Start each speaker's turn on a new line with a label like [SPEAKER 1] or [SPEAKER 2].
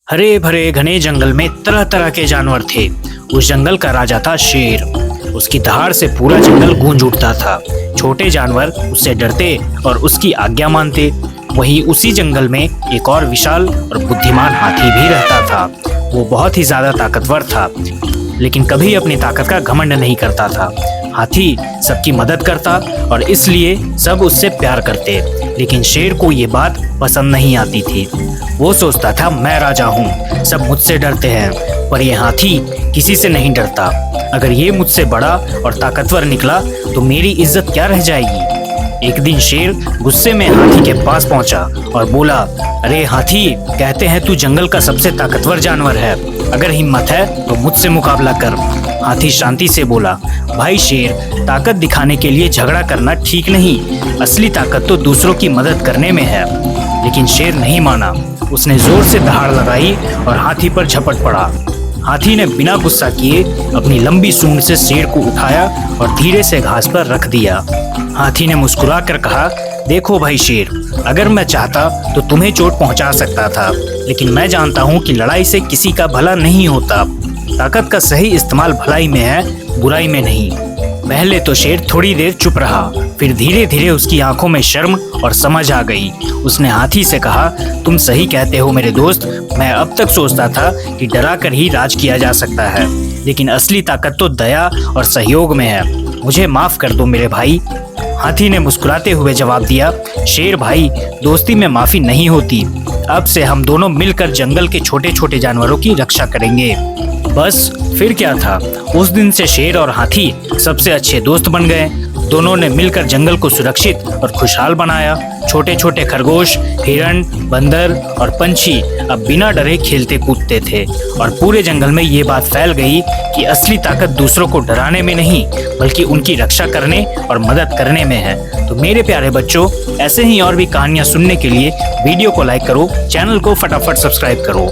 [SPEAKER 1] हरे भरे घने जंगल में तरह तरह के जानवर थे। उस जंगल का राजा था शेर। उसकी दहाड़ से पूरा जंगल गूंज उठता था। छोटे जानवर उससे डरते और उसकी आज्ञा मानते। वहीं उसी जंगल में एक और विशाल और बुद्धिमान हाथी भी रहता था। वो बहुत ही ज्यादा ताकतवर था, लेकिन कभी अपनी ताकत का घमंड नहीं करता था। हाथी सबकी मदद करता और इसलिए सब उससे प्यार करते। लेकिन शेर को ये बात पसंद नहीं आती थी। वो सोचता था मैं राजा हूँ, सब मुझसे डरते हैं, पर ये हाथी किसी से नहीं डरता। अगर ये मुझसे बड़ा और ताकतवर निकला तो मेरी इज्जत क्या रह जाएगी। एक दिन शेर गुस्से में हाथी के पास पहुंचा और बोला, अरे हाथी, कहते हैं तू जंगल का सबसे ताकतवर जानवर है। अगर हिम्मत है तो मुझसे मुकाबला कर। हाथी शांति से बोला, भाई शेर, ताकत दिखाने के लिए झगड़ा करना ठीक नहीं। असली ताकत तो दूसरों की मदद करने में है। लेकिन शेर नहीं माना। उसने जोर से दहाड़ लगाई और हाथी पर झपट पड़ा। हाथी ने बिना गुस्सा किए अपनी लंबी सूंड से शेर को उठाया और धीरे से घास पर रख दिया। हाथी ने मुस्कुरा कर कहा, देखो भाई शेर, अगर मैं चाहता तो तुम्हें चोट पहुंचा सकता था, लेकिन मैं जानता हूं कि लड़ाई से किसी का भला नहीं होता। ताकत का सही इस्तेमाल भलाई में है, बुराई में नहीं। पहले तो शेर थोड़ी देर चुप रहा, फिर धीरे धीरे उसकी आंखों में शर्म और समझ आ गई। उसने हाथी से कहा, तुम सही कहते हो मेरे दोस्त। मैं अब तक सोचता था कि डरा कर ही राज किया जा सकता है, लेकिन असली ताकत तो दया और सहयोग में है। मुझे माफ कर दो मेरे भाई। हाथी ने मुस्कुराते हुए जवाब दिया, शेर भाई, दोस्ती में माफी नहीं होती। अब से हम दोनों मिलकर जंगल के छोटे छोटे जानवरों की रक्षा करेंगे। बस फिर क्या था, उस दिन से शेर और हाथी सबसे अच्छे दोस्त बन गए। दोनों ने मिलकर जंगल को सुरक्षित और खुशहाल बनाया। छोटे छोटे खरगोश, हिरण, बंदर और पंछी अब बिना डरे खेलते कूदते थे और पूरे जंगल में ये बात फैल गई कि असली ताकत दूसरों को डराने में नहीं, बल्कि उनकी रक्षा करने और मदद करने में है। तो मेरे प्यारे बच्चों, ऐसे ही और भी कहानियां सुनने के लिए वीडियो को लाइक करो, चैनल को फटाफट सब्सक्राइब करो।